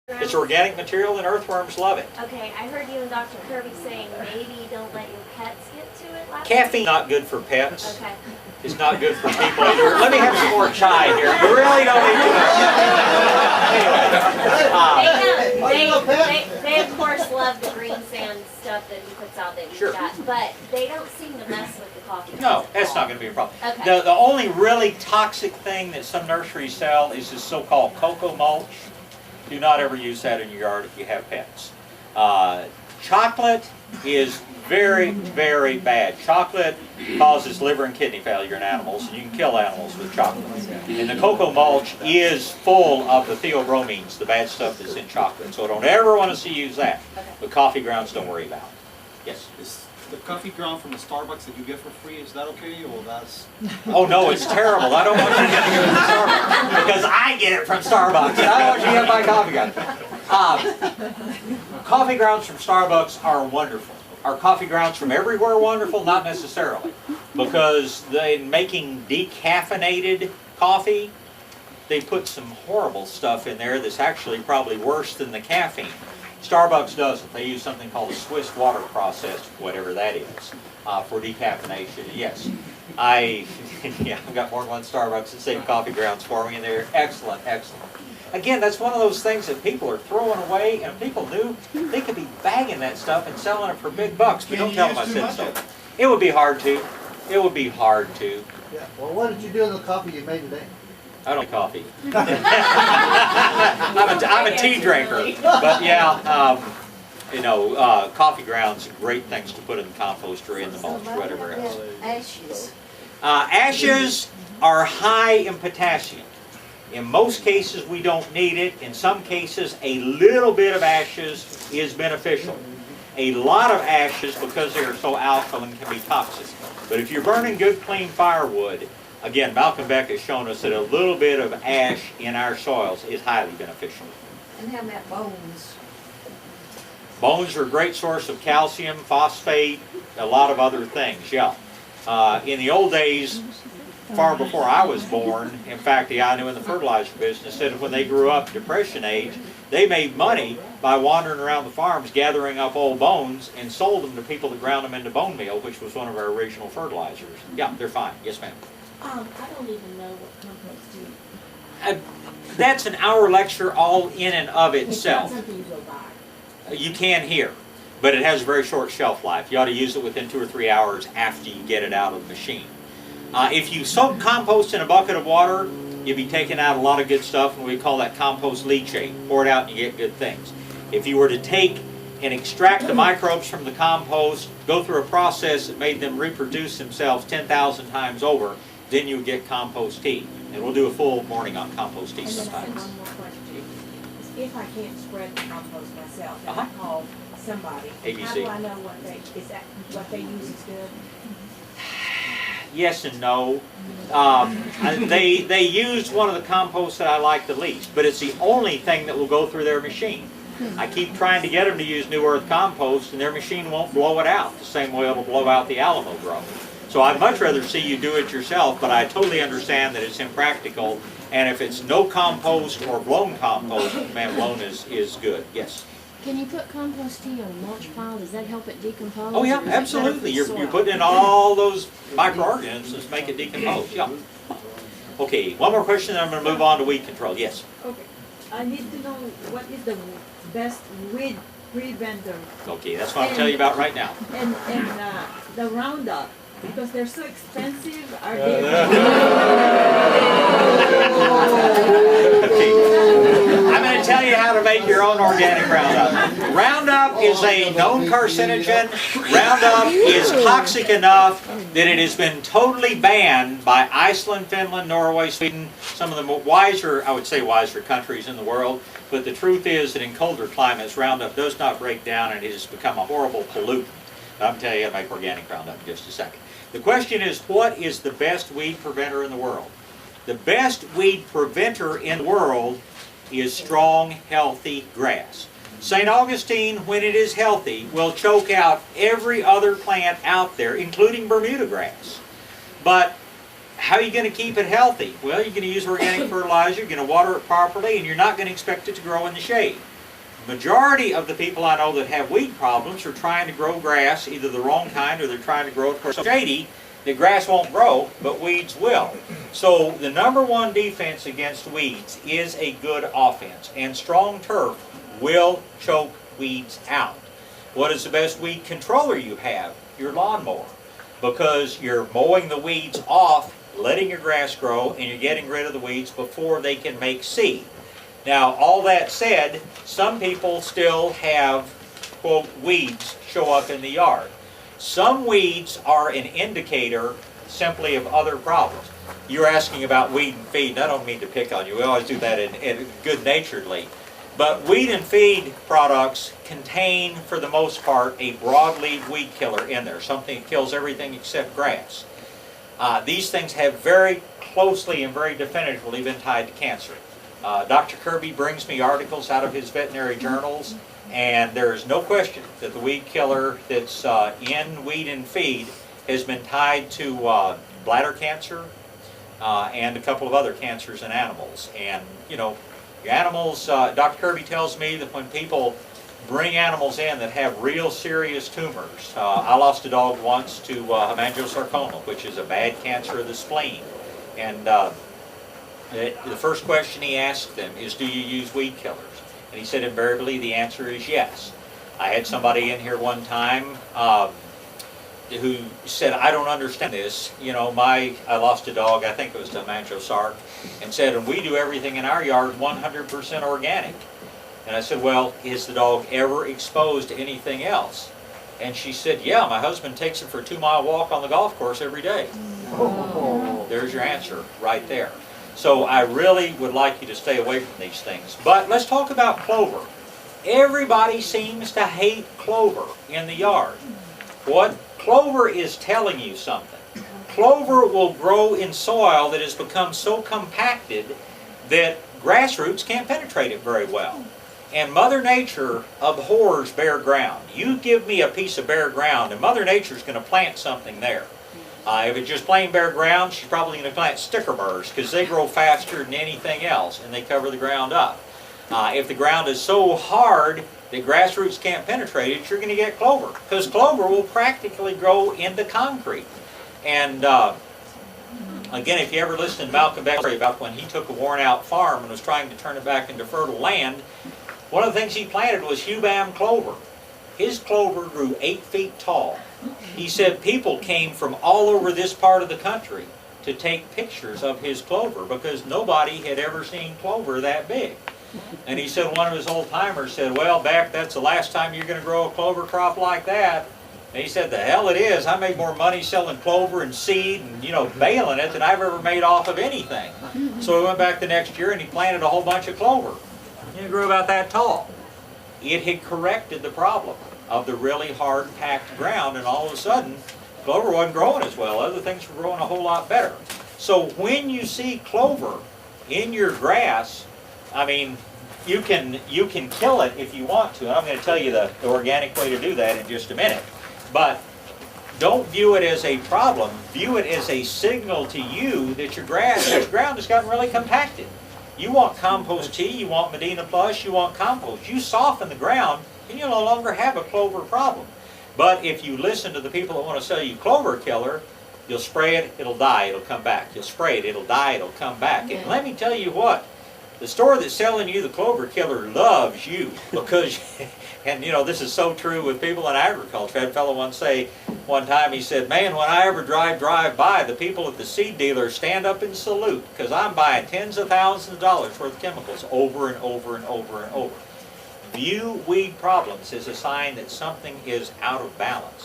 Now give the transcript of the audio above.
It's organic material and earthworms love it. Okay, I heard you and Dr. Kirby saying maybe don't let your pets get to it last Caffeine not good for pets. Okay. It's not good for people either. Let me have some more chai here. We really don't need to. Anyway. They of course love the green sand stuff that he puts out that Sure. got, but they don't seem to mess with the coffee. No, that's not going to be a problem. Okay. The only really toxic thing that some nurseries sell is this so-called cocoa mulch. Do not ever use that in your yard if you have pets. Chocolate is very, very bad. Chocolate causes liver and kidney failure in animals, and you can kill animals with chocolate. And the cocoa mulch is full of the theobromines, the bad stuff that's in chocolate. So I don't ever want to see you use that. But coffee grounds, don't worry about. Yes? Is the coffee ground from the Starbucks that you get for free, is that okay, or that's... Oh no, it's terrible. I don't want you getting it from Starbucks because I get it from Starbucks. And I want you to get my coffee ground. Coffee grounds from Starbucks are wonderful. Are coffee grounds from everywhere wonderful? Not necessarily. Because in making decaffeinated coffee, they put some horrible stuff in there that's actually probably worse than the caffeine. Starbucks doesn't. They use something called a Swiss water process, whatever that is, for decaffeination. Yes, yeah, I've got more than one Starbucks that save coffee grounds for me, and they're excellent, excellent. Again, that's one of those things that people are throwing away, and if people knew, they could be bagging that stuff and selling it for big bucks, but don't tell them I said so. It would be hard to. It would be hard to. Yeah. Well, what did you do in the coffee you made today? I don't like coffee. I'm a tea drinker, but yeah, coffee grounds are great things to put in the composter, in the mulch, whatever else. Ashes. Ashes are high in potassium. In most cases, we don't need it. In some cases, a little bit of ashes is beneficial. A lot of ashes, because they are so alkaline, can be toxic. But if you're burning good, clean firewood, again, Malcolm Beck has shown us that a little bit of ash in our soils is highly beneficial. And how about bones? Bones are a great source of calcium, phosphate, a lot of other things, yeah. In the old days, far before I was born, in fact, the guy I knew in the fertilizer business said when they grew up, Depression age, they made money by wandering around the farms gathering up old bones and sold them to people that ground them into bone meal, which was one of our original fertilizers. Yeah, they're fine. Yes, ma'am. I don't even know what compost is. That's an hour lecture all in and of It's itself. not something you go buy. You can here, but it has a very short shelf life. You ought to use it within 2 or 3 hours after you get it out of the machine. If you soak compost in a bucket of water, you'll be taking out a lot of good stuff, and we call that compost leachate. Pour it out and you get good things. If you were to take and extract the microbes from the compost, go through a process that made them reproduce themselves 10,000 times over, then you would get compost tea. And we'll do a full morning on compost tea And then sometimes. one more question. If I can't spread the compost myself, and I call somebody, ABC. how do I know what they use is good? Yes and no. They used one of the composts that I like the least, but it's the only thing that will go through their machine. I keep trying to get them to use New Earth compost, and their machine won't blow it out the same way it'll blow out the Alamo Grow. So I'd much rather see you do it yourself, but I totally understand that it's impractical, and if it's no compost or blown compost, man, blown is good. Yes? Can you put compost tea on a mulch pile? Does that help it decompose? Oh yeah, or is it better for absolutely. the You're soil? putting in all those microorganisms that make it decompose. Yeah. Okay, one more question, then I'm going to move on to weed control. Yes? Okay. I need to know what is the best weed preventer Okay, that's what I'm telling you about right now. and the Roundup, because they're so expensive. Are they? Okay. I'm going to tell you how to make your own organic Roundup. Roundup is a known carcinogen. Roundup is toxic enough that it has been totally banned by Iceland, Finland, Norway, Sweden, some of the wiser, I would say wiser countries in the world. But the truth is that in colder climates, Roundup does not break down and it has become a horrible pollutant. I'm telling you how to make organic Roundup in just a second. The question is, what is the best weed preventer in the world? The best weed preventer in the world is strong, healthy grass. St. Augustine, when it is healthy, will choke out every other plant out there, including Bermuda grass. But how are you going to keep it healthy? Well, you're going to use organic fertilizer, you're going to water it properly, and you're not going to expect it to grow in the shade. majority of the people I know that have weed problems are trying to grow grass, either the wrong kind or they're trying to grow it so shady that grass won't grow, but weeds will. So the number one defense against weeds is a good offense, and strong turf will choke weeds out. What is the best weed controller you have? Your lawnmower, because you're mowing the weeds off, letting your grass grow, and you're getting rid of the weeds before they can make seed. Now, all that said, some people still have, quote, weeds show up in the yard. Some weeds are an indicator simply of other problems. You're asking about weed and feed, and I don't mean to pick on you. We always do that in good-naturedly. But weed and feed products contain, for the most part, a broadleaf weed killer in there, something that kills everything except grass. These things have very closely and very definitively been tied to cancer. Dr. Kirby brings me articles out of his veterinary journals, and there is no question that the weed killer that's in weed and feed has been tied to bladder cancer and a couple of other cancers in animals. And, you know, your animals, Dr. Kirby tells me that when people bring animals in that have real serious tumors, I lost a dog once to hemangiosarcoma, which is a bad cancer of the spleen. And the first question he asked them is, do you use weed killers? And he said invariably the answer is yes. I had somebody in here one time who said, I don't understand this. You know, I lost a dog, I think it was to hemangiosarc, and said, and we do everything in our yard 100% organic. And I said, well, is the dog ever exposed to anything else? And she said, yeah, my husband takes him for a 2-mile walk on the golf course every day. Oh. There's your answer right there. So I really would like you to stay away from these things. But let's talk about clover. Everybody seems to hate clover in the yard. What clover is telling you something. Clover will grow in soil that has become so compacted that grass roots can't penetrate it very well. And Mother Nature abhors bare ground. You give me a piece of bare ground and Mother Nature's going to plant something there. If it's just plain bare ground, she's probably going to plant sticker burrs because they grow faster than anything else and they cover the ground up. If the ground is so hard that grass roots can't penetrate it, you're going to get clover, because clover will practically grow into concrete. And again, if you ever listen to Malcolm X's story about when he took a worn out farm and was trying to turn it back into fertile land, one of the things he planted was Hubam clover. His clover grew 8 feet tall. He said people came from all over this part of the country to take pictures of his clover because nobody had ever seen clover that big. And he said one of his old timers said, well, Beck, that's the last time you're going to grow a clover crop like that. And he said, the hell it is. I made more money selling clover and seed and, you know, baling it than I've ever made off of anything. So he went back the next year and he planted a whole bunch of clover. It grew about that tall. It had corrected the problem of the really hard packed ground, and all of a sudden clover wasn't growing as well. Other things were growing a whole lot better. So when you see clover in your grass, I mean, you can kill it if you want to. And I'm going to tell you the organic way to do that in just a minute. But don't view it as a problem. View it as a signal to you that your ground has gotten really compacted. You want compost tea, you want Medina Plus, you want compost. You soften the ground and you'll no longer have a clover problem. But if you listen to the people that want to sell you clover killer, you'll spray it, it'll die, it'll come back. You'll spray it, it'll die, it'll come back. And let me tell you what, the store that's selling you the clover killer loves you because, and you know, this is so true with people in agriculture. I had a fellow once say, one time he said, man, when I ever drive by, the people at the seed dealer stand up and salute because I'm buying tens of thousands of dollars worth of chemicals over and over and over and over. View weed problems as a sign that something is out of balance.